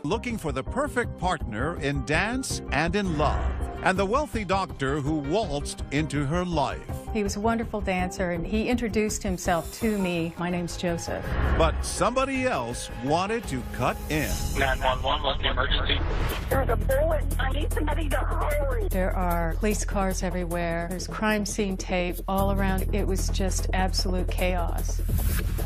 looking for the perfect partner in dance and in love, and the wealthy doctor who waltzed into her life. He was a wonderful dancer, and he introduced himself to me. My name's Joseph. But somebody else wanted to cut in. 911, what's the emergency? There's a bullet. I need somebody to hurry. There are police cars everywhere. There's crime scene tape all around. It was just absolute chaos.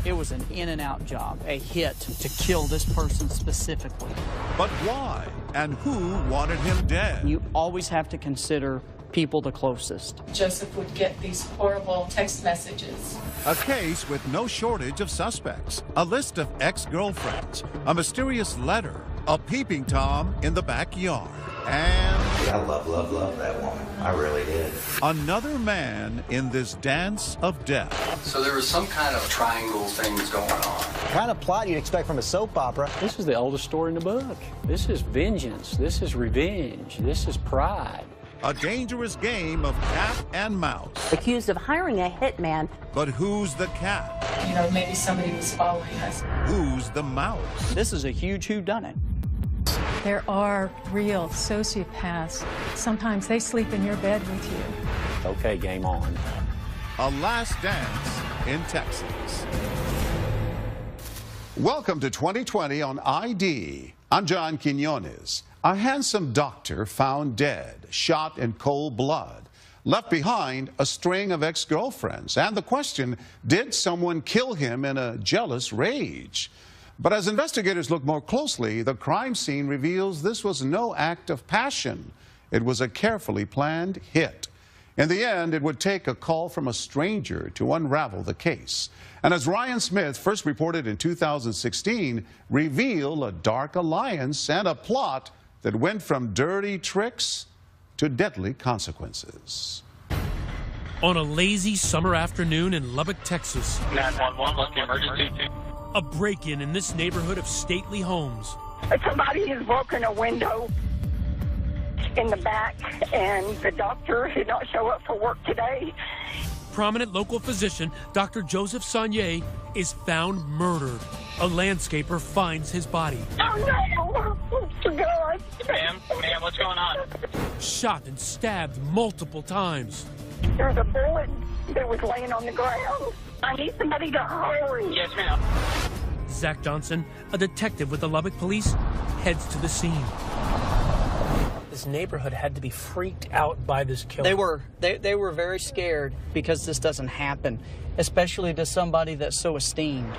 It was an in-and-out job, a hit to kill this person specifically. But why? And who wanted him dead? You always have to consider people the closest. Joseph would get these horrible text messages. A case with no shortage of suspects, a list of ex-girlfriends, a mysterious letter, a peeping Tom in the backyard, and I love that woman. I really did. another man in this dance of death. So there was some kind of triangle thing that's going on. Kind of plot you'd expect from a soap opera. This is the oldest story in the book. This is vengeance. This is revenge. This is pride. A dangerous game of cat and mouse. Accused of hiring a hitman. But who's the cat? You know, maybe somebody was following us. Who's the mouse? This is a huge whodunit. There are real sociopaths. Sometimes they sleep in your bed with you. Okay, game on. A last dance in Texas. Welcome to 2020 on ID. I'm John Quinones. A handsome doctor found dead, shot in cold blood, left behind a string of ex-girlfriends. And the question, did someone kill him in a jealous rage? But as investigators look more closely, the crime scene reveals this was no act of passion. It was a carefully planned hit. In the end, it would take a call from a stranger to unravel the case. And as Ryan Smith first reported in 2016, reveal a dark alliance and a plot that went from dirty tricks to deadly consequences. On a lazy summer afternoon in Lubbock, Texas, 911, what's the emergency? a break-in in this neighborhood of stately homes. Somebody has broken a window in the back, and the doctor did not show up for work today. Prominent local physician Dr. Joseph Sonnier is found murdered. A landscaper finds his body. Oh, no! God! Ma'am, what's going on? Shot and stabbed multiple times. There's a bullet that was laying on the ground. I need somebody to hurry. Yes, ma'am. Zach Johnson, a detective with the Lubbock Police, heads to the scene. This neighborhood had to be freaked out by this killer. They were very scared because this doesn't happen, especially to somebody that's so esteemed.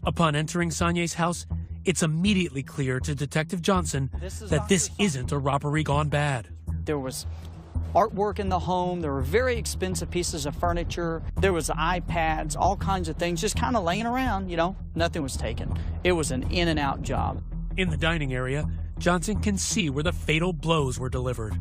Upon entering Sonnier's house, it's immediately clear to Detective Johnson that this isn't a robbery gone bad. There was artwork in the home. There were very expensive pieces of furniture. There was iPads, all kinds of things just kind of laying around, you know. Nothing was taken. It was an in-and-out job. In the dining area, Johnson can see where the fatal blows were delivered.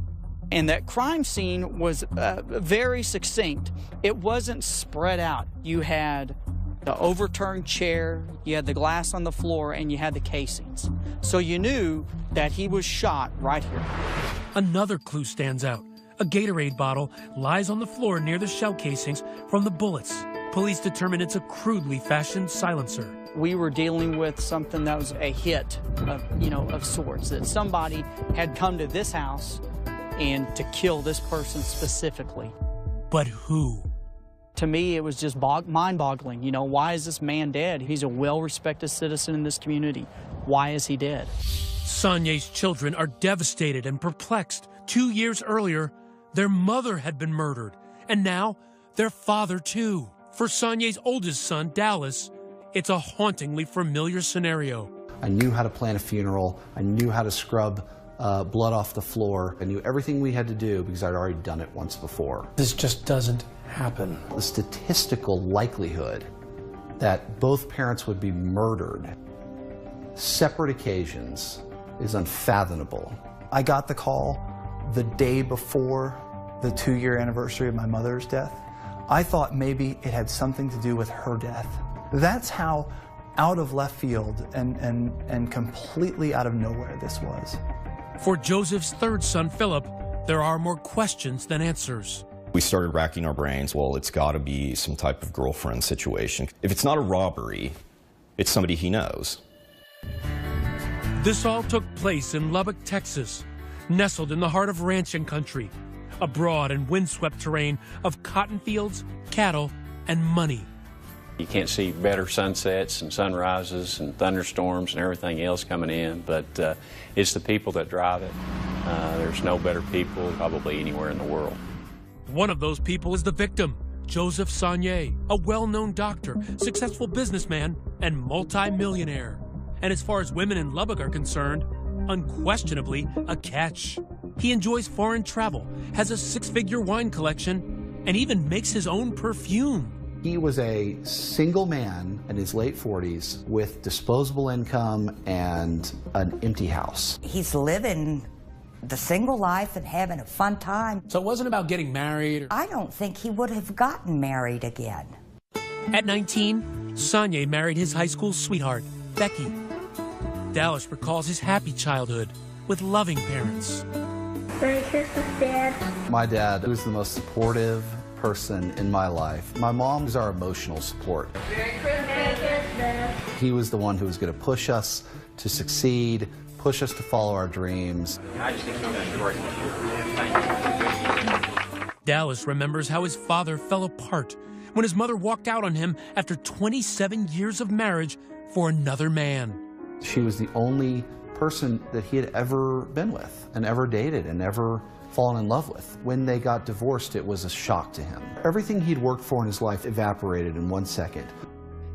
And that crime scene was very succinct. It wasn't spread out. You had the overturned chair, you had the glass on the floor, and you had the casings. So you knew that he was shot right here. Another clue stands out. A Gatorade bottle lies on the floor near the shell casings from the bullets. Police determine it's a crudely fashioned silencer. We were dealing with something that was a hit of sorts, that somebody had come to this house and to kill this person specifically. But who? To me, it was just mind-boggling. You know, why is this man dead? He's a well-respected citizen in this community. Why is he dead? Sonnier's children are devastated and perplexed. 2 years earlier, their mother had been murdered, and now their father too. For Sonnier's oldest son, Dallas, it's a hauntingly familiar scenario. I knew how to plan a funeral. I knew how to scrub blood off the floor. I knew everything we had to do because I'd already done it once before. This just doesn't happen. The statistical likelihood that both parents would be murdered, separate occasions, is unfathomable. I got the call the day before the 2-year anniversary of my mother's death. I thought maybe it had something to do with her death. That's how out of left field and completely out of nowhere this was. For Joseph's third son, Philip, there are more questions than answers. We started racking our brains. Well, it's got to be some type of girlfriend situation. If it's not a robbery, it's somebody he knows. This all took place in Lubbock, Texas, nestled in the heart of ranching country, a broad and windswept terrain of cotton fields, cattle, and money. You can't see better sunsets and sunrises and thunderstorms and everything else coming in, but it's the people that drive it. There's no better people probably anywhere in the world. One of those people is the victim, Joseph Sonnier, a well-known doctor, successful businessman, and multi-millionaire. And as far as women in Lubbock are concerned, unquestionably a catch. He enjoys foreign travel, has a six-figure wine collection, and even makes his own perfume. He was a single man in his late 40s with disposable income and an empty house. He's living the single life and having a fun time. So it wasn't about getting married? I don't think he would have gotten married again. At 19, Sonnier married his high school sweetheart, Becky. Dallas recalls his happy childhood with loving parents. Merry Christmas, Dad. My dad was the most supportive person in my life. My mom was our emotional support. Merry Christmas. He was the one who was going to push us to succeed, push us to follow our dreams. I just think you've done great. Dallas remembers how his father fell apart when his mother walked out on him after 27 years of marriage for another man. She was the only person that he had ever been with and ever dated and ever fallen in love with. When they got divorced, it was a shock to him. Everything he'd worked for in his life evaporated in 1 second.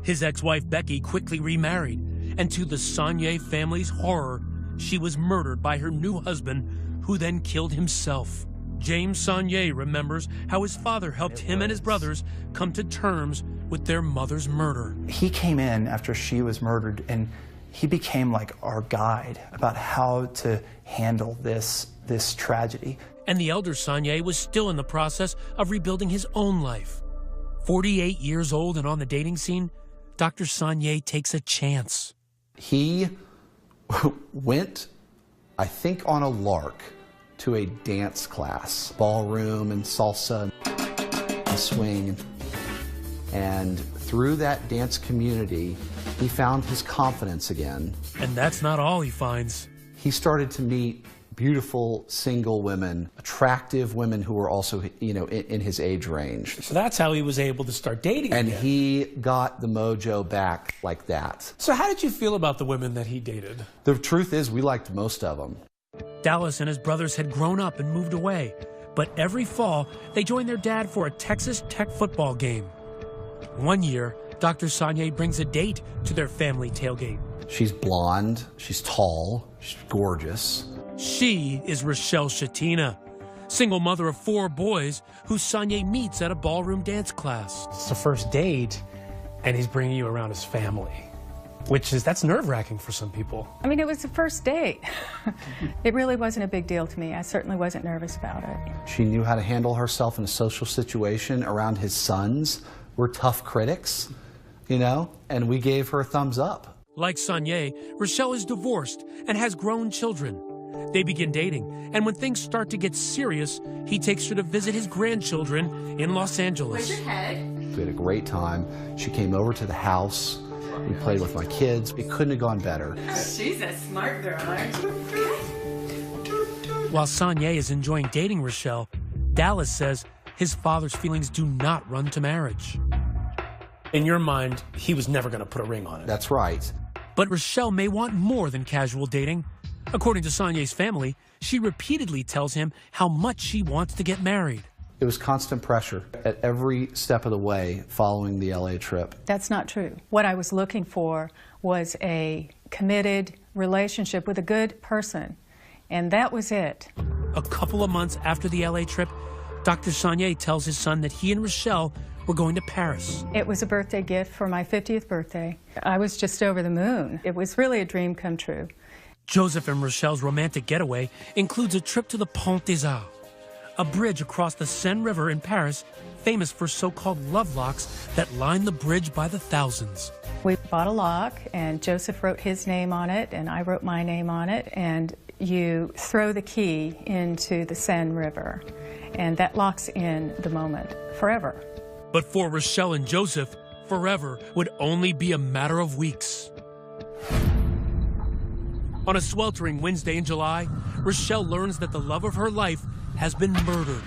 His ex-wife Becky quickly remarried, and to the Sonnier family's horror, she was murdered by her new husband, who then killed himself. James Sonnier remembers how his father helped him and his brothers come to terms with their mother's murder. He came in after she was murdered, and he became like our guide about how to handle this tragedy. And the elder Sonnier was still in the process of rebuilding his own life. 48 years old and on the dating scene, Dr. Sonnier takes a chance. He went, I think on a lark, to a dance class, ballroom and salsa and swing. And through that dance community, he found his confidence again. And that's not all he finds. He started to meet beautiful single women, attractive women who were also, in his age range. So that's how he was able to start dating and again. He got the mojo back like that. So how did you feel about the women that he dated? The truth is, we liked most of them. Dallas and his brothers had grown up and moved away, but every fall they joined their dad for a Texas Tech football game. One year, Dr. Sonnier brings a date to their family tailgate. She's blonde, she's tall, she's gorgeous. She is Rochelle Shatina, single mother of 4 boys who Sonnier meets at a ballroom dance class. It's the first date, and he's bringing you around his family, that's nerve-wracking for some people. I mean, it was the first date. It really wasn't a big deal to me. I certainly wasn't nervous about it. She knew how to handle herself in a social situation around his sons. We're tough critics, and we gave her a thumbs up. Like Sonnier, Rochelle is divorced and has grown children. They begin dating, and when things start to get serious, he takes her to visit his grandchildren in Los Angeles. We had a great time. She came over to the house. We played with my kids. It couldn't have gone better. She's a smart girl, aren't you? While Sonnier is enjoying dating Rochelle, Dallas says his father's feelings do not run to marriage. In your mind, he was never going to put a ring on it. That's right. But Rochelle may want more than casual dating. According to Sonnier's family, she repeatedly tells him how much she wants to get married. It was constant pressure at every step of the way following the LA trip. That's not true. What I was looking for was a committed relationship with a good person, and that was it. A couple of months after the LA trip, Dr. Sonnier tells his son that he and Rochelle were going to Paris. It was a birthday gift for my 50th birthday. I was just over the moon. It was really a dream come true. Joseph and Rochelle's romantic getaway includes a trip to the Pont des Arts, a bridge across the Seine River in Paris, famous for so-called love locks that line the bridge by the thousands. We bought a lock, and Joseph wrote his name on it, and I wrote my name on it, and you throw the key into the Seine River, and that locks in the moment forever. But for Rochelle and Joseph, forever would only be a matter of weeks. On a sweltering Wednesday in July, Rochelle learns that the love of her life has been murdered.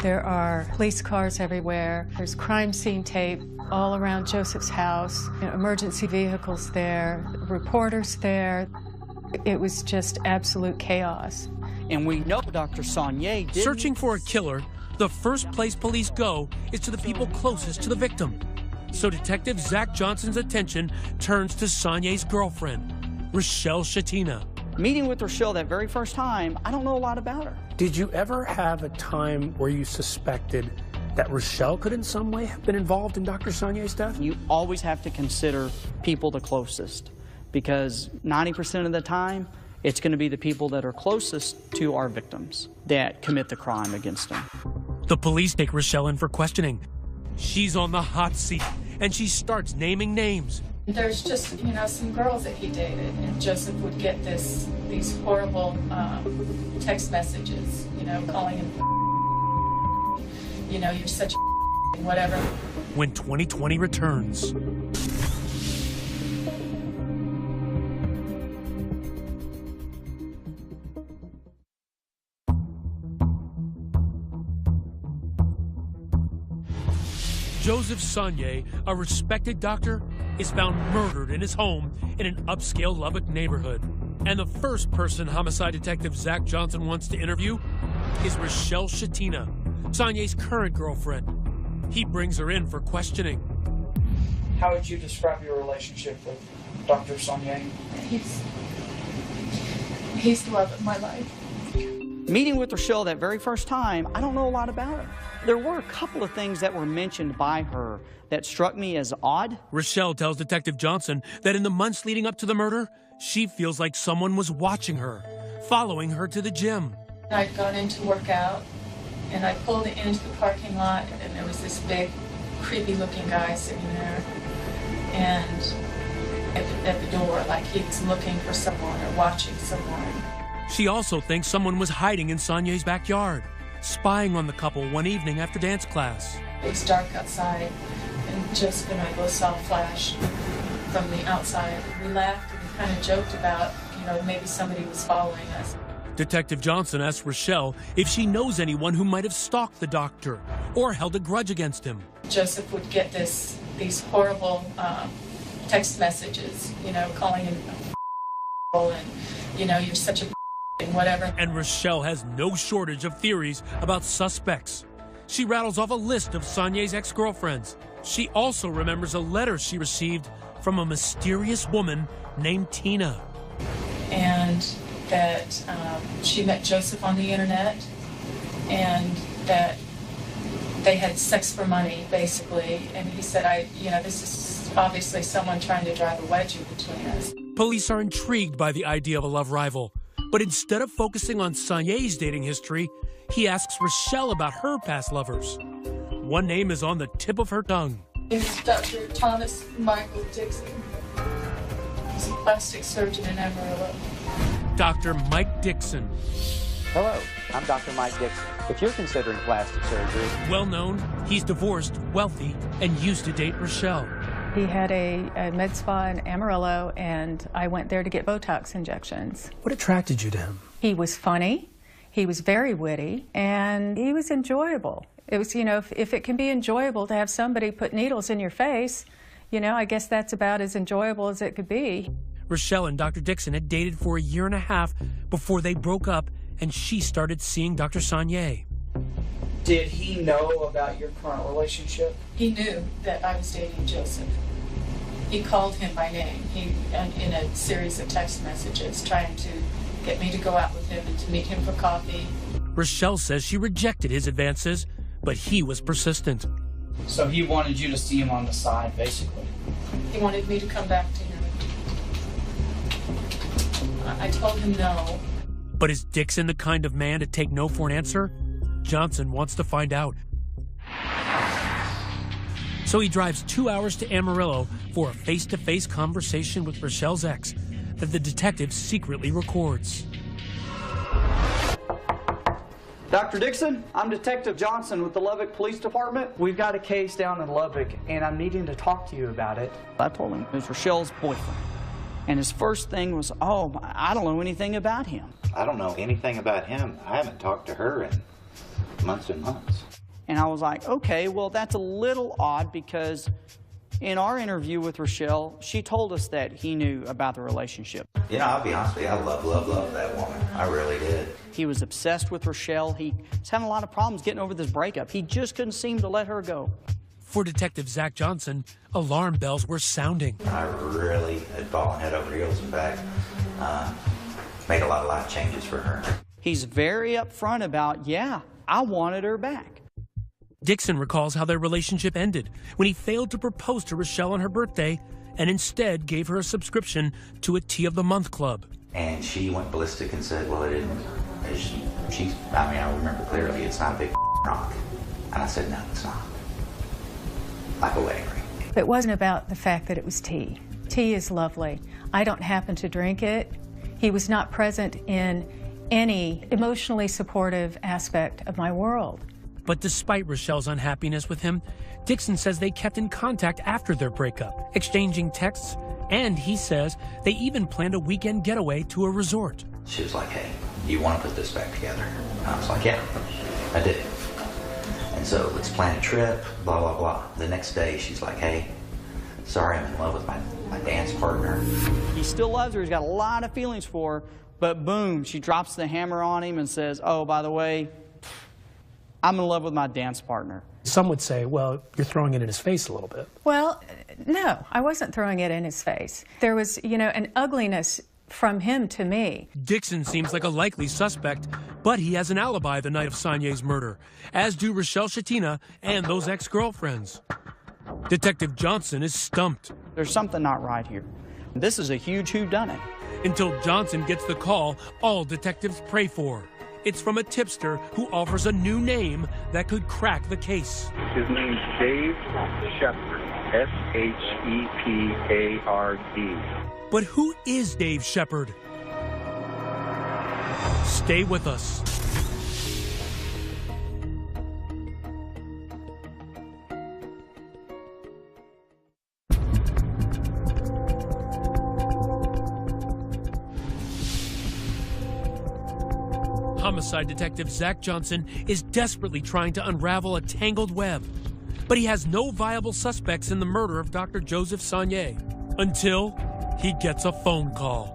There are police cars everywhere. There's crime scene tape all around Joseph's house. Emergency vehicles there, reporters there. It was just absolute chaos. And we know Dr. Sonnier didn't... Searching for a killer, the first place police go is to the people closest to the victim. So Detective Zach Johnson's attention turns to Sonnier's girlfriend, Rochelle Shatina. Meeting with Rochelle that very first time, I don't know a lot about her. Did you ever have a time where you suspected that Rochelle could in some way have been involved in Dr. Sonnier's death? You always have to consider people the closest, because 90% of the time, it's going to be the people that are closest to our victims that commit the crime against them. The police take Rochelle in for questioning. She's on the hot seat, and she starts naming names. There's just, some girls that he dated, and Joseph would get these horrible text messages, calling him, you're such a whatever. When 2020 returns. Joseph Sonnier, a respected doctor, is found murdered in his home in an upscale Lubbock neighborhood. And the first person homicide detective Zach Johnson wants to interview is Rochelle Shatina, Sonnier's current girlfriend. He brings her in for questioning. How would you describe your relationship with Dr. Sonnier? He's the love of my life. Meeting with Rochelle that very first time, I don't know a lot about her. There were a couple of things that were mentioned by her that struck me as odd. Rochelle tells Detective Johnson that in the months leading up to the murder, she feels like someone was watching her, following her to the gym. I'd gone in to work out, and I pulled into the parking lot, and there was this big, creepy-looking guy sitting there, and at the door, like he was looking for someone or watching someone. She also thinks someone was hiding in Sonnier's backyard, spying on the couple one evening after dance class. It was dark outside, and Joseph and I both saw a flash from the outside. We laughed and we kind of joked about, maybe somebody was following us. Detective Johnson asks Rochelle if she knows anyone who might have stalked the doctor or held a grudge against him. Joseph would get these horrible text messages, calling him and, you're such a and whatever. And Rochelle has no shortage of theories about suspects. She rattles off a list of Sonnier's ex-girlfriends. She also remembers a letter she received from a mysterious woman named Tina. And that she met Joseph on the internet, and that they had sex for money, basically. And he said, this is obviously someone trying to drive a wedge in between us. Police are intrigued by the idea of a love rival. But instead of focusing on Sonnier's dating history, he asks Rochelle about her past lovers. One name is on the tip of her tongue. It's Dr. Thomas Michael Dixon. He's a plastic surgeon in Amarillo. Dr. Mike Dixon. Hello, I'm Dr. Mike Dixon. If you're considering plastic surgery... Well known, he's divorced, wealthy, and used to date Rochelle. He had a med spa in Amarillo, and I went there to get Botox injections. What attracted you to him? He was funny, he was very witty, and he was enjoyable. It was, if it can be enjoyable to have somebody put needles in your face, I guess that's about as enjoyable as it could be. Rochelle and Dr. Dixon had dated for a year and a half before they broke up, and she started seeing Dr. Sonnier. Did he know about your current relationship? He knew that I was dating Joseph. He called him by name in a series of text messages, trying to get me to go out with him and to meet him for coffee. Rochelle says she rejected his advances, but he was persistent. So he wanted you to see him on the side, basically? He wanted me to come back to him. I told him no. But is Dixon the kind of man to take no for an answer? Johnson wants to find out. So he drives 2 hours to Amarillo for a face-to-face conversation with Rochelle's ex that the detective secretly records. Dr. Dixon, I'm Detective Johnson with the Lubbock Police Department. We've got a case down in Lubbock, and I'm needing to talk to you about it. I told him it was Rochelle's boyfriend. And his first thing was, oh, I don't know anything about him. I don't know anything about him. I haven't talked to her in months and months. And I was like, okay, well, that's a little odd because in our interview with Rochelle, she told us that he knew about the relationship. You know, I'll be honest with you, I love that woman. I really did. He was obsessed with Rochelle. He was having a lot of problems getting over this breakup. He just couldn't seem to let her go. For Detective Zach Johnson, alarm bells were sounding. I really had fallen head over heels. In fact, made a lot of life changes for her. He's very upfront about, yeah, I wanted her back. Dixon recalls how their relationship ended when he failed to propose to Rochelle on her birthday and instead gave her a subscription to a Tea of the Month club. And she went ballistic and said, well, it didn't. I remember clearly, it's not a big rock. And I said, no, it's not. Like a wedding ring. It wasn't about the fact that it was tea. Tea is lovely. I don't happen to drink it. He was not present in any emotionally supportive aspect of my world. But despite Rochelle's unhappiness with him, Dixon says they kept in contact after their breakup, exchanging texts, and he says they even planned a weekend getaway to a resort. She was like, hey, you want to put this back together? And I was like, yeah, I did. And so let's plan a trip, blah, blah, blah. The next day, she's like, hey, sorry, I'm in love with my dance partner. He still loves her. He's got a lot of feelings for her. But boom, she drops the hammer on him and says, oh, by the way, I'm in love with my dance partner. Some would say, well, you're throwing it in his face a little bit. Well, no, I wasn't throwing it in his face. There was, an ugliness from him to me. Dixon seems like a likely suspect, but he has an alibi the night of Sonyé's murder, as do Rochelle Shatina and those ex-girlfriends. Detective Johnson is stumped. There's something not right here. This is a huge whodunit. Until Johnson gets the call all detectives pray for. It's from a tipster who offers a new name that could crack the case. His name's Dave Shepard, S-H-E-P-A-R-D. But who is Dave Shepard? Stay with us. Homicide detective Zach Johnson is desperately trying to unravel a tangled web, but he has no viable suspects in the murder of Dr. Joseph Sonyé until he gets a phone call.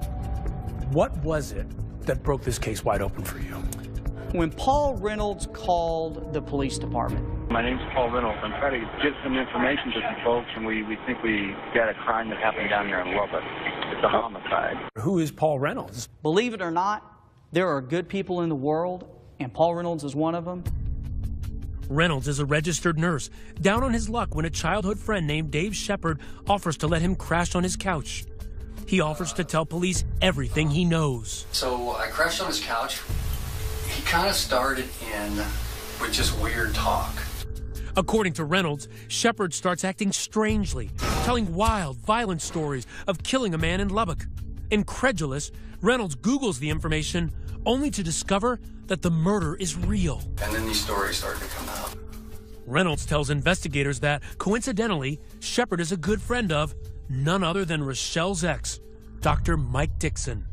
What was it that broke this case wide open for you? When Paul Reynolds called the police department. My name's Paul Reynolds. I'm trying to get some information to some folks, and we think we got a crime that happened down here in Lubbock. It's a homicide. Who is Paul Reynolds? Believe it or not, there are good people in the world, and Paul Reynolds is one of them. Reynolds is a registered nurse, down on his luck when a childhood friend named Dave Shepard offers to let him crash on his couch. He offers to tell police everything he knows. So I crashed on his couch. He kind of started in with just weird talk. According to Reynolds, Shepard starts acting strangely, telling wild, violent stories of killing a man in Lubbock. Incredulous, Reynolds Googles the information only to discover that the murder is real. And then these stories started to come out. Reynolds tells investigators that, coincidentally, Shepard is a good friend of none other than Rochelle's ex, Dr. Mike Dixon.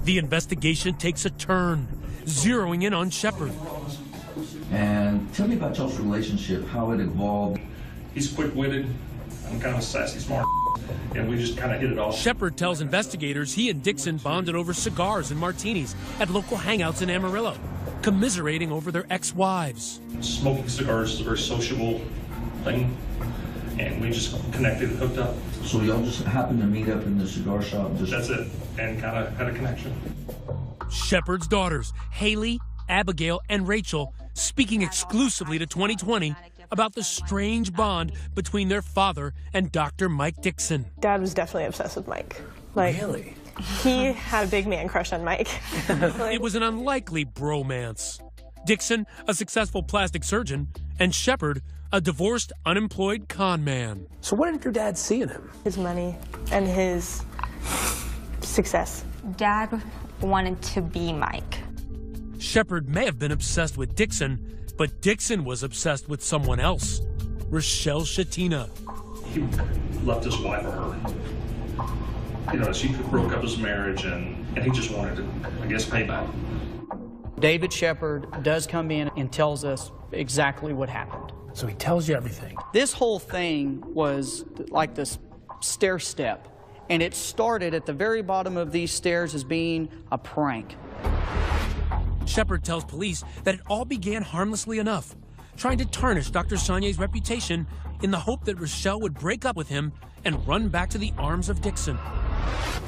The investigation takes a turn, zeroing in on Shepard. And tell me about y'all's relationship, how it evolved. He's quick-witted. I'm kind of a sassy, smart, and we just kind of hit it off. Shepard tells investigators he and Dixon bonded over cigars and martinis at local hangouts in Amarillo, commiserating over their ex-wives. Smoking cigars is a very sociable thing, and we just connected and hooked up. So y'all just happened to meet up in the cigar shop? That's it, and kind of had a connection. Shepard's daughters, Haley, Abigail, and Rachel, speaking exclusively to 2020 about the strange bond between their father and Dr. Mike Dixon. Dad was definitely obsessed with Mike. Really? He had a big man crush on Mike. It was an unlikely bromance. Dixon, a successful plastic surgeon, and Shepard, a divorced, unemployed con man. So what did your dad see in him? His money and his success. Dad wanted to be Mike. Shepard may have been obsessed with Dixon, but Dixon was obsessed with someone else, Rochelle Shatina. He left his wife for her. You know, she broke up his marriage, and he just wanted to, I guess, pay back. David Shepard does come in and tells us exactly what happened. So he tells you everything. This whole thing was like this stair step, and it started at the very bottom of these stairs as being a prank. Shepard tells police that it all began harmlessly enough, trying to tarnish Dr. Sonier's reputation in the hope that Rochelle would break up with him and run back to the arms of Dixon.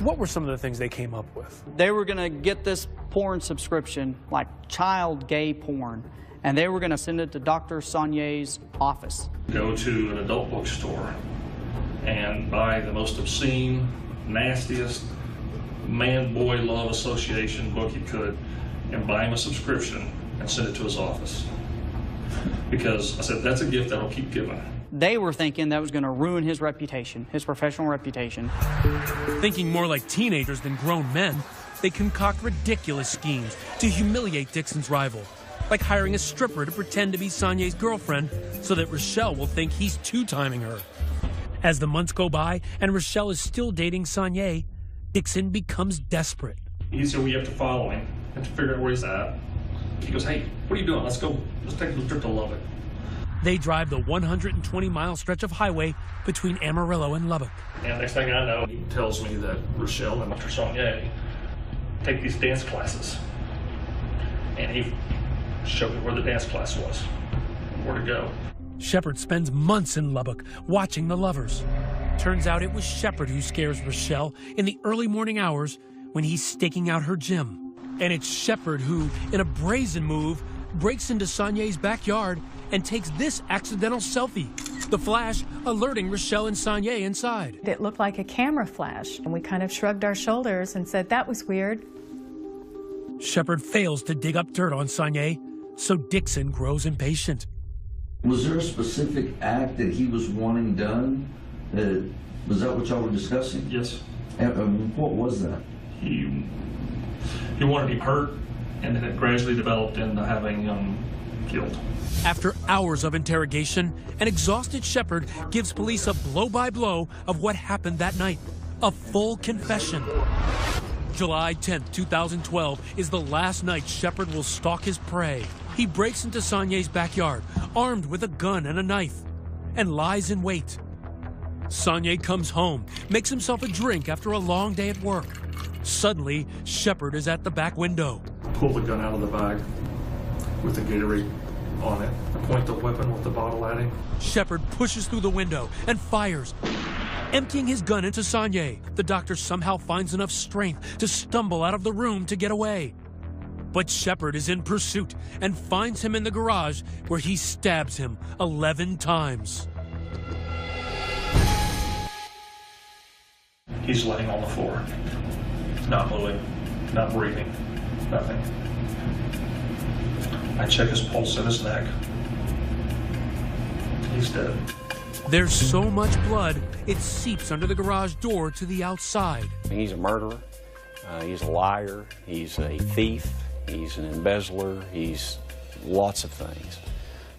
What were some of the things they came up with? They were going to get this porn subscription, like child gay porn, and they were going to send it to Dr. Sonier's office. Go to an adult bookstore and buy the most obscene, nastiest man-boy love association book you could, and buy him a subscription and send it to his office. Because I said, that's a gift that'll keep giving. They were thinking that was going to ruin his reputation, his professional reputation. Thinking more like teenagers than grown men, they concoct ridiculous schemes to humiliate Dixon's rival, like hiring a stripper to pretend to be Sonier's girlfriend so that Rochelle will think he's two-timing her. As the months go by and Rochelle is still dating Sonier, Dixon becomes desperate. He said, we have to follow him and to figure out where he's at. He goes, hey, what are you doing? Let's go. Let's take a trip to Lubbock. They drive the 120-mile stretch of highway between Amarillo and Lubbock. And next thing I know, he tells me that Rochelle and Dr. Sonier take these dance classes. And he showed me where the dance class was, where to go. Shepard spends months in Lubbock watching the lovers. Turns out it was Shepard who scares Rochelle in the early morning hours when he's staking out her gym. And it's Shepard who, in a brazen move, breaks into Sonier's backyard and takes this accidental selfie. The flash alerting Rochelle and Sonier inside. It looked like a camera flash, and we kind of shrugged our shoulders and said, that was weird. Shepard fails to dig up dirt on Sonier, so Dixon grows impatient. Was there a specific act that he was wanting done? Was that what y'all were discussing? Yes. And what was that? He wanted him hurt, and then it gradually developed into having him killed. After hours of interrogation, an exhausted Shepard gives police a blow-by-blow of what happened that night. A full confession. July 10th, 2012 is the last night Shepard will stalk his prey. He breaks into Sonier's backyard, armed with a gun and a knife, and lies in wait. Sonier comes home, makes himself a drink after a long day at work. Suddenly, Shepard is at the back window. Pull the gun out of the bag with the Gatorade on it. Point the weapon with the bottle at him. Shepard pushes through the window and fires, emptying his gun into Sonier. The doctor somehow finds enough strength to stumble out of the room to get away. But Shepard is in pursuit and finds him in the garage where he stabs him 11 times. He's laying on the floor, not moving, not breathing, nothing. I check his pulse in his neck. He's dead. There's so much blood, it seeps under the garage door to the outside. He's a murderer. He's a liar. He's a thief. He's an embezzler. He's lots of things.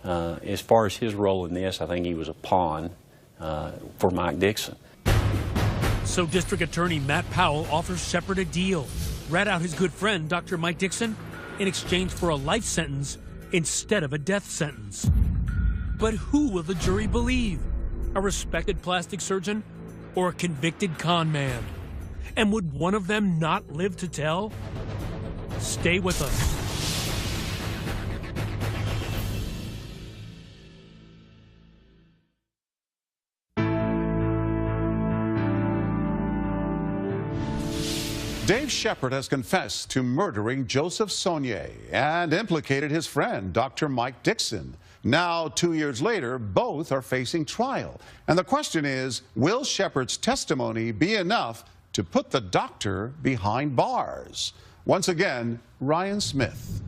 As far as his role in this, I think he was a pawn for Mike Dixon. So District Attorney Matt Powell offers Shepard a deal. Rat out his good friend, Dr. Mike Dixon, in exchange for a life sentence instead of a death sentence. But who will the jury believe? A respected plastic surgeon or a convicted con man? And would one of them not live to tell? Stay with us. Dave Shepard has confessed to murdering Joseph Sonier and implicated his friend, Dr. Mike Dixon. Now, 2 years later, both are facing trial. And the question is, will Shepard's testimony be enough to put the doctor behind bars? Once again, Ryan Smith.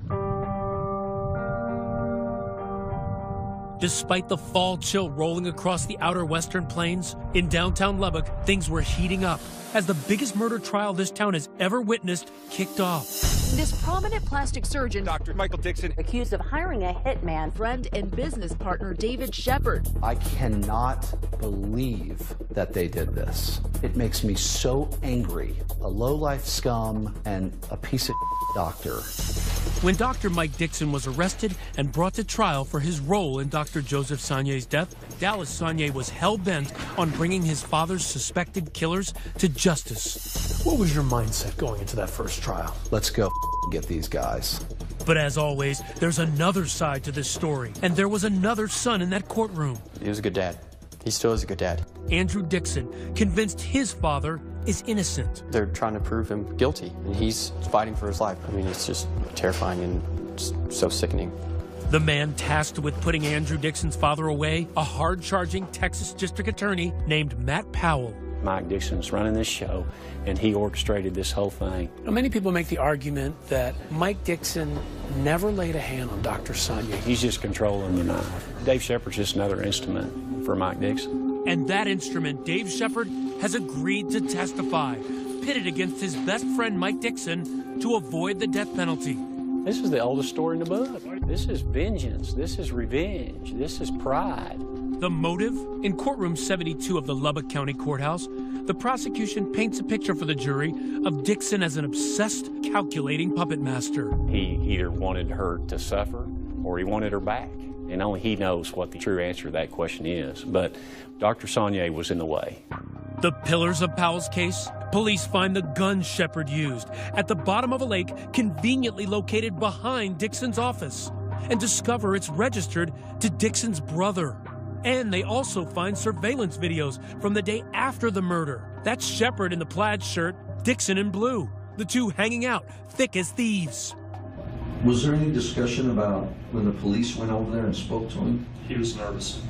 Despite the fall chill rolling across the outer western plains, in downtown Lubbock, things were heating up as the biggest murder trial this town has ever witnessed kicked off. This prominent plastic surgeon, Dr. Michael Dixon, accused of hiring a hitman, friend and business partner David Shepard. I cannot believe that they did this. It makes me so angry. A low-life scum and a piece of doctor. When Dr. Mike Dixon was arrested and brought to trial for his role in Dr. Joseph Saulnier's death, Dallas Saulnier was hell-bent on bringing his father's suspected killers to justice. What was your mindset going into that first trial? Let's go get these guys. But as always, there's another side to this story, and there was another son in that courtroom. He was a good dad. He still is a good dad. Andrew Dixon, convinced his father is innocent. They're trying to prove him guilty, and he's fighting for his life. I mean, it's just terrifying and just so sickening. The man tasked with putting Andrew Dixon's father away, a hard-charging Texas district attorney named Matt Powell. Mike Dixon's running this show, and he orchestrated this whole thing. Now, many people make the argument that Mike Dixon never laid a hand on Dr. Saulnier. He's just controlling the knife. Dave Shepard's just another instrument for Mike Dixon. And that instrument, Dave Shepard, has agreed to testify, pitted against his best friend Mike Dixon to avoid the death penalty. This is the oldest story in the book. This is vengeance. This is revenge. This is pride. The motive? In courtroom 72 of the Lubbock County Courthouse, the prosecution paints a picture for the jury of Dixon as an obsessed, calculating puppet master. He either wanted her to suffer or he wanted her back. And only he knows what the true answer to that question is. But Dr. Saulnier was in the way. The pillars of Powell's case, police find the gun Shepard used at the bottom of a lake conveniently located behind Dixon's office and discover it's registered to Dixon's brother. And they also find surveillance videos from the day after the murder. That's Shepard in the plaid shirt, Dixon in blue, the two hanging out, thick as thieves. Was there any discussion about when the police went over there and spoke to him? He was nervous.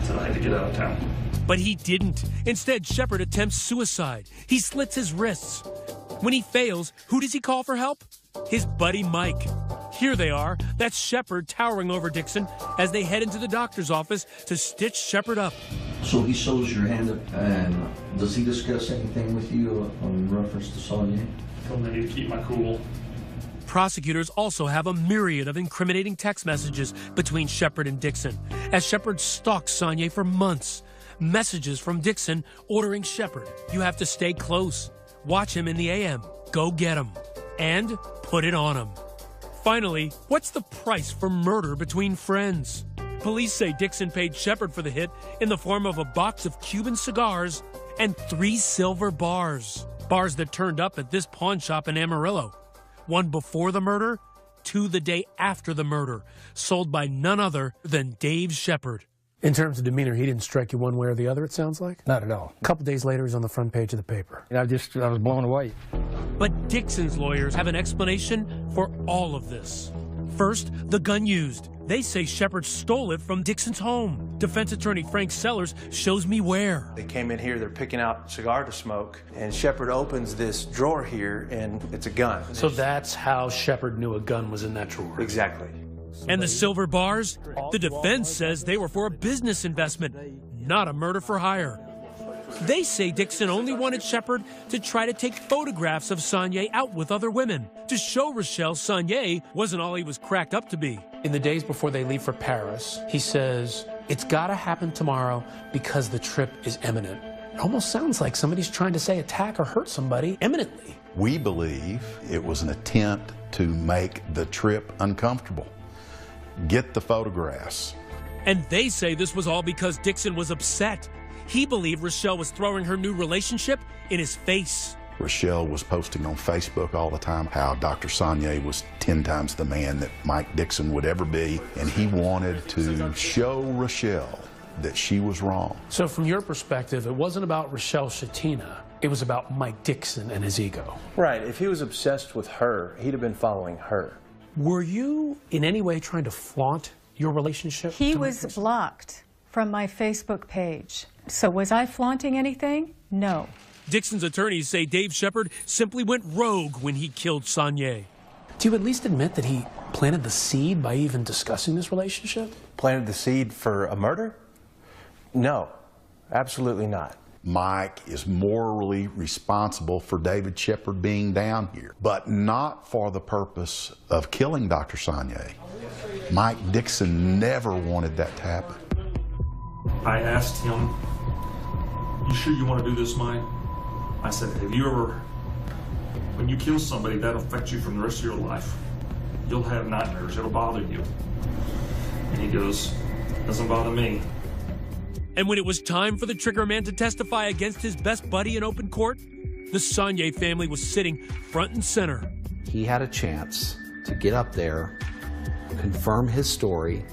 Said I had to get out of town. But he didn't. Instead, Shepard attempts suicide. He slits his wrists. When he fails, who does he call for help? His buddy Mike. Here they are. That's Shepard towering over Dixon as they head into the doctor's office to stitch Shepard up. So he sews your hand up, and does he discuss anything with you in reference to Saulnier? Told me to keep my cool. Prosecutors also have a myriad of incriminating text messages between Shepard and Dixon, as Shepard stalks Saulnier for months. Messages from Dixon ordering Shepard, you have to stay close. Watch him in the AM. Go get him. And put it on him. Finally, what's the price for murder between friends? Police say Dixon paid Shepard for the hit in the form of a box of Cuban cigars and 3 silver bars. Bars that turned up at this pawn shop in Amarillo. 1 before the murder, 2 the day after the murder, sold by none other than Dave Shepard. In terms of demeanor, he didn't strike you one way or the other, it sounds like? Not at all. A couple days later, he's on the front page of the paper. And I was blown away. But Dixon's lawyers have an explanation for all of this. First, the gun used. They say Shepard stole it from Dixon's home. Defense attorney Frank Sellers shows me where. They came in here, they're picking out a cigar to smoke, and Shepard opens this drawer here, and it's a gun. So that's how Shepard knew a gun was in that drawer? Exactly. And the silver bars? The defense says they were for a business investment, not a murder for hire. They say Dixon only wanted Shepard to try to take photographs of Saulnier out with other women, to show Rochelle Saulnier wasn't all he was cracked up to be. In the days before they leave for Paris, he says, it's gotta happen tomorrow because the trip is imminent. It almost sounds like somebody's trying to say attack or hurt somebody imminently. We believe it was an attempt to make the trip uncomfortable. Get the photographs. And they say this was all because Dixon was upset. He believed Rochelle was throwing her new relationship in his face. Rochelle was posting on Facebook all the time how Dr. Saulnier was 10 times the man that Mike Dixon would ever be, and he wanted to show Rochelle that she was wrong. So from your perspective, it wasn't about Rochelle Shatina, it was about Mike Dixon and his ego. Right, if he was obsessed with her, he'd have been following her. Were you in any way trying to flaunt your relationship? He was blocked from my Facebook page. So was I flaunting anything? No. Dixon's attorneys say Dave Shepard simply went rogue when he killed Saulnier. Do you at least admit that he planted the seed by even discussing this relationship? Planted the seed for a murder? No, absolutely not. Mike is morally responsible for David Shepard being down here, but not for the purpose of killing Dr. Sonnier. Mike Dixon never wanted that to happen. I asked him, "You sure you want to do this, Mike?" I said, "Have you ever, when you kill somebody, that'll affect you from the rest of your life. You'll have nightmares, it'll bother you." And he goes, "Doesn't bother me." And when it was time for the trigger man to testify against his best buddy in open court, the Sonnier family was sitting front and center. He had a chance to get up there, confirm his story,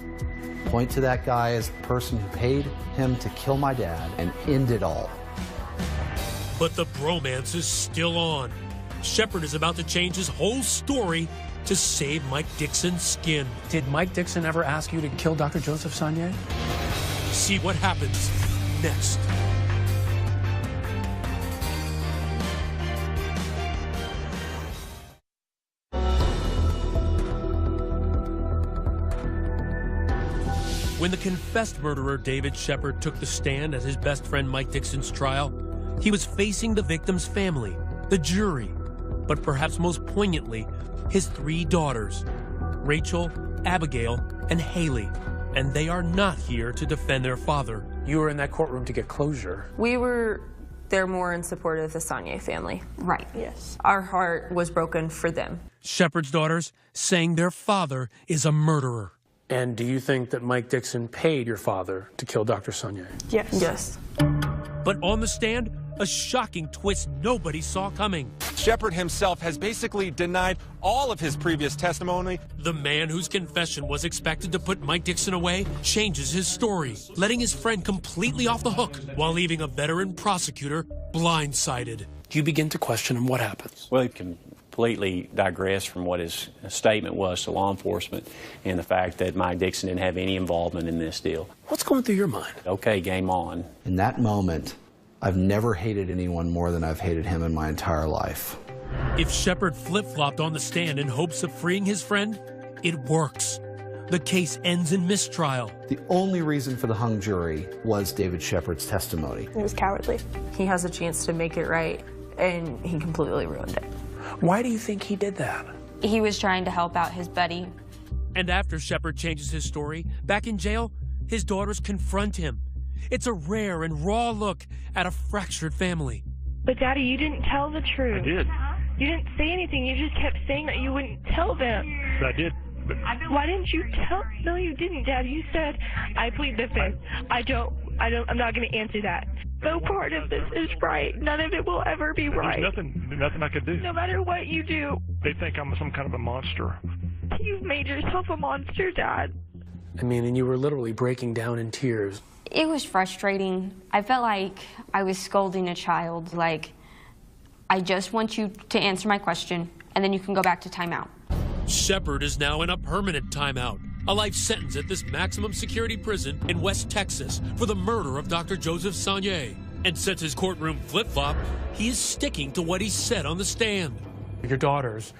point to that guy as the person who paid him to kill my dad, and end it all. But the bromance is still on. Shepard is about to change his whole story to save Mike Dixon's skin. Did Mike Dixon ever ask you to kill Dr. Joseph Sonnier? See what happens next. When the confessed murderer David Shepard took the stand at his best friend Mike Dixon's trial, he was facing the victim's family, the jury, but perhaps most poignantly, his 3 daughters, Rachel, Abigail, and Haley. And they are not here to defend their father. You were in that courtroom to get closure. We were there more in support of the Sonnier family. Right. Yes. Our heart was broken for them. Shepard's daughters saying their father is a murderer. And do you think that Mike Dixon paid your father to kill Dr. Sonnier? Yes. Yes. But on the stand, a shocking twist nobody saw coming. Shepard himself has basically denied all of his previous testimony. The man whose confession was expected to put Mike Dixon away changes his story, letting his friend completely off the hook while leaving a veteran prosecutor blindsided. You begin to question him. What happens? Well, he completely digressed from what his statement was to law enforcement and the fact that Mike Dixon didn't have any involvement in this deal. What's going through your mind? Okay, game on. In that moment, I've never hated anyone more than I've hated him in my entire life. If Shepard flip-flopped on the stand in hopes of freeing his friend, it works. The case ends in mistrial. The only reason for the hung jury was David Shepard's testimony. It was cowardly. He has a chance to make it right, and he completely ruined it. Why do you think he did that? He was trying to help out his buddy. And after Shepard changes his story, back in jail, his daughters confront him. It's a rare and raw look at a fractured family. But Daddy, you didn't tell the truth. I did. You didn't say anything. You just kept saying that you wouldn't tell them. I did. But Why didn't you tell? No, you didn't, Dad. You said, I plead the fifth. I'm not going to answer that. No part of this is right. None of it will ever be right. There's nothing I could do. No matter what you do, They think I'm some kind of a monster. you've made yourself a monster, Dad. I mean, and you were literally breaking down in tears. It was frustrating. I felt like I was scolding a child, like, I just want you to answer my question, and then you can go back to timeout. Shepard is now in a permanent timeout, a life sentence at this maximum security prison in West Texas for the murder of Dr. Joseph Sonnier. And since his courtroom flip-flop, he is sticking to what he said on the stand. Your daughters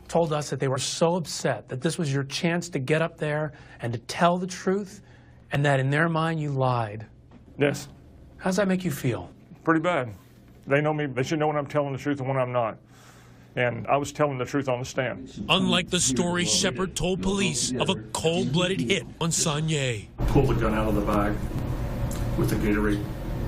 told us that they were so upset that this was your chance to get up there and to tell the truth, and that in their mind you lied. Yes. How does that make you feel? Pretty bad. They know me. They should know when I'm telling the truth and when I'm not. And I was telling the truth on the stand. Unlike the story Shepard told police of a cold-blooded hit on Sonnier. Pull the gun out of the bag with the Gatorade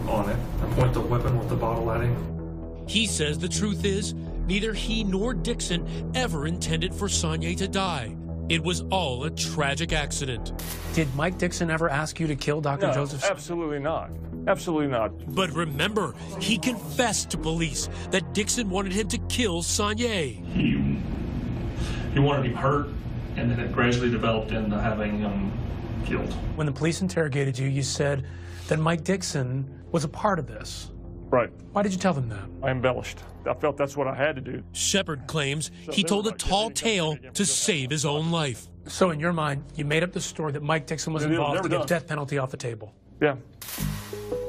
on it. I point the weapon with the bottle at him. He says the truth is, neither he nor Dixon ever intended for Sonnier to die. It was all a tragic accident. Did Mike Dixon ever ask you to kill Dr. No, Joseph? Absolutely not. Absolutely not. But remember, he confessed to police that Dixon wanted him to kill Sonnier. He wanted him hurt, and then it gradually developed into having him killed. When the police interrogated you, you said that Mike Dixon was a part of this. Right. Why did you tell them that? I embellished. I felt that's what I had to do. Shepard claims he told a tall tale to save his own life. So in your mind, you made up the story that Mike Dixon was involved to get the death penalty off the table. Yeah.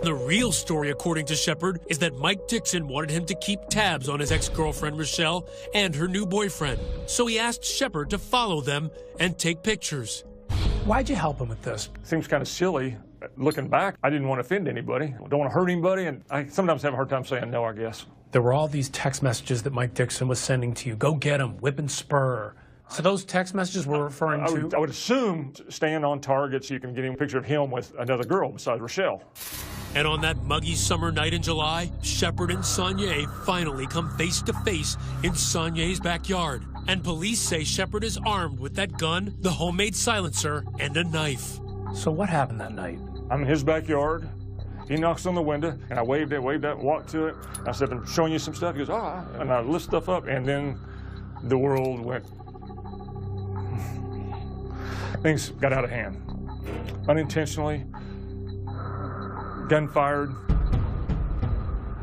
The real story, according to Shepard, is that Mike Dixon wanted him to keep tabs on his ex-girlfriend Rochelle and her new boyfriend. So he asked Shepard to follow them and take pictures. Why'd you help him with this? Seems kind of silly. Looking back, I didn't want to offend anybody. Don't want to hurt anybody, and I sometimes have a hard time saying no, I guess. There were all these text messages that Mike Dixon was sending to you. Go get him, whip and spur. So those text messages were referring to? I would assume staying on target so you can get a picture of him with another girl besides Rochelle. And on that muggy summer night in July, Shepard and Sonnier finally come face to face in Sonnier's backyard. And police say Shepard is armed with that gun, the homemade silencer, and a knife. So what happened that night? I'm in his backyard. He knocks on the window, and I waved at, walked to it. I said, I'm showing you some stuff. He goes, ah, and I lift stuff up, and then the world went. Things got out of hand. Unintentionally. Gun fired.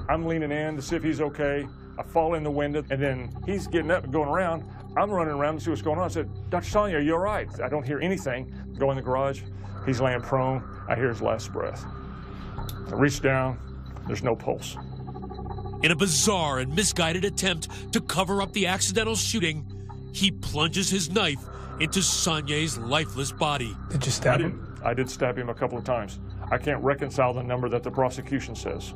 I'm leaning in to see if he's okay. I fall in the window, and then he's getting up and going around. I'm running around to see what's going on. I said, Dr. Sonnier, are you all right? I don't hear anything. Go in the garage. He's laying prone. I hear his last breath. I reach down. There's no pulse. In a bizarre and misguided attempt to cover up the accidental shooting, he plunges his knife into Sonnier's lifeless body. Did you stab him? I did stab him a couple of times. I can't reconcile the number that the prosecution says.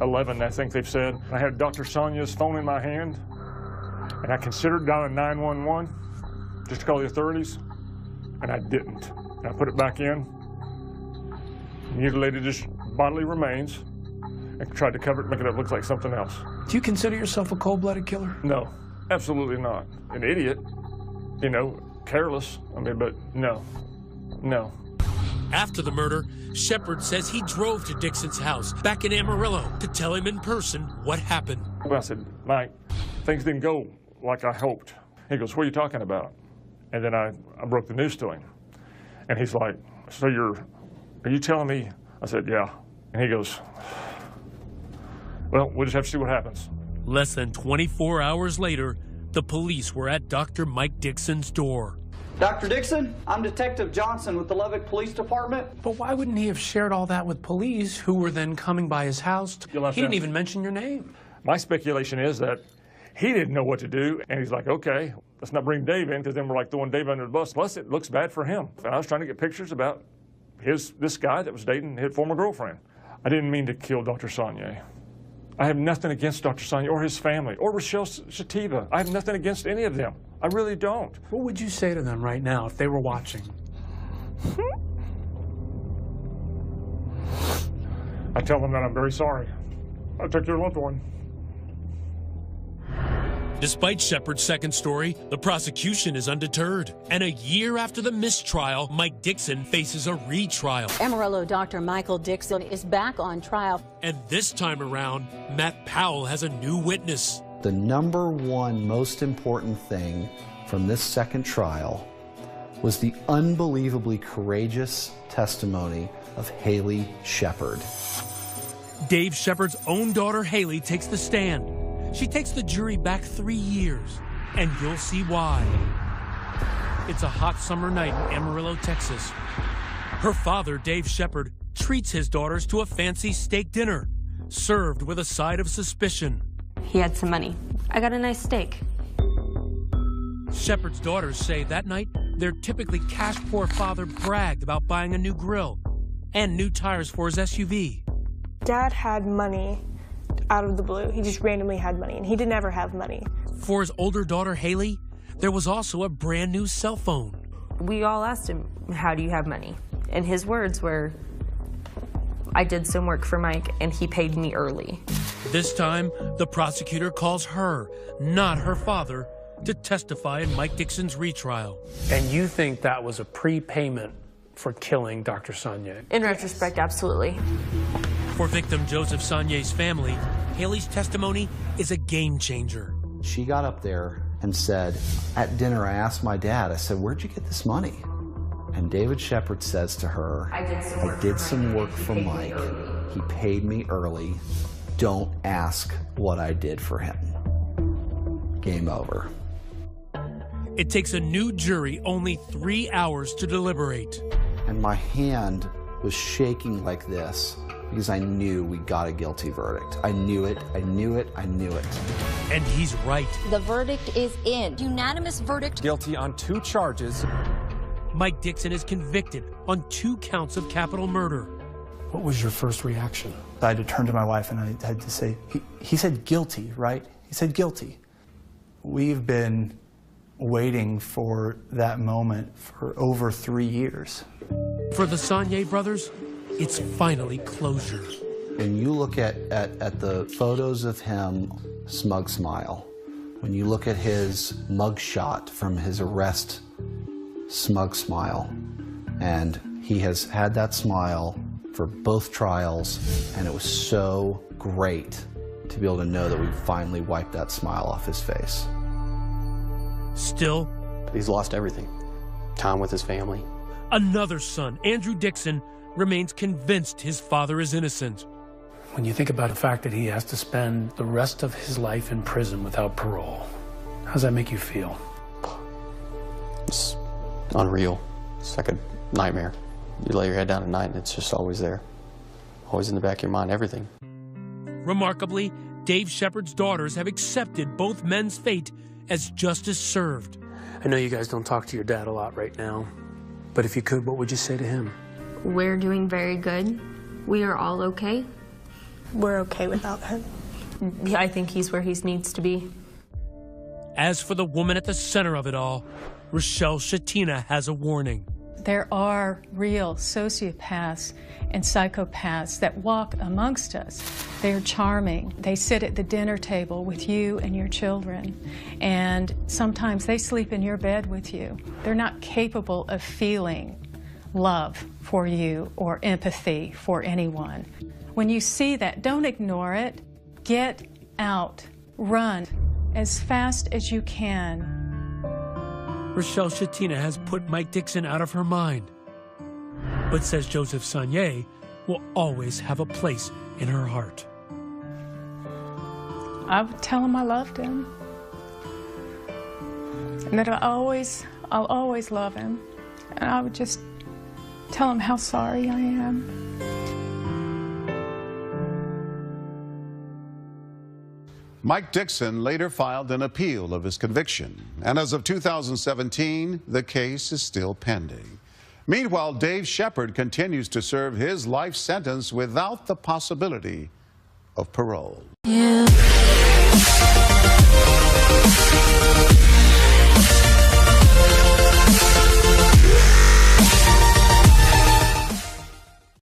11, I think they've said. I had Dr. Sonnier's phone in my hand, and I considered dialing 911 just to call the authorities, and I didn't. And I put it back in, mutilated his bodily remains, and tried to cover it, make it look like something else. Do you consider yourself a cold-blooded killer? No, absolutely not. An idiot, you know, careless. I mean, but no. After the murder, Shepard says he drove to Dixon's house back in Amarillo to tell him in person what happened. I said, Mike, things didn't go like I hoped. He goes, what are you talking about? And then I broke the news to him. And he's like, so are you telling me? I said, yeah. And he goes, well, we'll just have to see what happens. Less than 24 hours later, the police were at Dr. Mike Dixon's door. Dr. Dixon, I'm Detective Johnson with the Lubbock Police Department. But why wouldn't he have shared all that with police who were then coming by his house? He didn't even mention your name. My speculation is that he didn't know what to do, and he's like, okay, let's not bring Dave in, because then we're like throwing Dave under the bus. Plus, it looks bad for him. And I was trying to get pictures about this guy that was dating his former girlfriend. I didn't mean to kill Dr. Sonnier. I have nothing against Dr. Sonnier or his family or Rochelle Shativa. I have nothing against any of them. I really don't. What would you say to them right now if they were watching? I tell them that I'm very sorry. I took your loved one. Despite Shepard's second story, the prosecution is undeterred. And a year after the mistrial, Mike Dixon faces a retrial. Amarillo Dr. Michael Dixon is back on trial. And this time around, Matt Powell has a new witness. The number one most important thing from this second trial was the unbelievably courageous testimony of Haley Shepard. Dave Shepard's own daughter, Haley, takes the stand. She takes the jury back 3 years, and you'll see why. It's a hot summer night in Amarillo, Texas. Her father, Dave Shepard, treats his daughters to a fancy steak dinner, served with a side of suspicion. He had some money. I got a nice steak. Shepard's daughters say that night their typically cash-poor father bragged about buying a new grill and new tires for his SUV. Dad had money out of the blue. He just randomly had money, and he didn't ever have money. For his older daughter, Haley, there was also a brand new cell phone. We all asked him, how do you have money? And his words were, I did some work for Mike, and he paid me early. This time, the prosecutor calls her, not her father, to testify in Mike Dixon's retrial. And you think that was a prepayment for killing Dr. Sonnier? In retrospect, absolutely. For victim Joseph Sonnier's family, Haley's testimony is a game changer. She got up there and said, at dinner, I asked my dad, I said, where'd you get this money? And David Shepard says to her, I did some work for Mike. He paid me early. Don't ask what I did for him. Game over. It takes a new jury only 3 hours to deliberate. And my hand was shaking like this because I knew we got a guilty verdict. I knew it, I knew it, I knew it. And he's right. The verdict is in. Unanimous verdict. Guilty on 2 charges. Mike Dixon is convicted on 2 counts of capital murder. What was your first reaction? I had to turn to my wife and I had to say, he said guilty, right? He said guilty. We've been waiting for that moment for over 3 years. For the Sonnier brothers, it's finally closure. When you look at the photos of him, smug smile. When you look at his mugshot from his arrest, smug smile. And he has had that smile for both trials, and it was so great to be able to know that we finally wiped that smile off his face. Still, he's lost everything. Time with his family. Another son, Andrew Dixon, remains convinced his father is innocent. When you think about the fact that he has to spend the rest of his life in prison without parole, how does that make you feel? It's unreal. It's like a nightmare. You lay your head down at night and it's just always there. Always in the back of your mind, everything. Remarkably, Dave Shepard's daughters have accepted both men's fate as justice served. I know you guys don't talk to your dad a lot right now, but if you could, what would you say to him? We're doing very good. We are all okay. We're okay without him. Yeah, I think he's where he needs to be. As for the woman at the center of it all, Rochelle Shatina has a warning. There are real sociopaths and psychopaths that walk amongst us. They're charming. They sit at the dinner table with you and your children, and sometimes they sleep in your bed with you. They're not capable of feeling love for you or empathy for anyone. When you see that, don't ignore it. Get out. Run as fast as you can. Rochelle Shatina has put Mike Dixon out of her mind, but says Joseph Sonnier will always have a place in her heart. I would tell him I loved him, and that I'll always love him, and I would just tell him how sorry I am. Mike Dixon later filed an appeal of his conviction, and as of 2017, the case is still pending. Meanwhile, Dave Shepard continues to serve his life sentence without the possibility of parole. Yeah.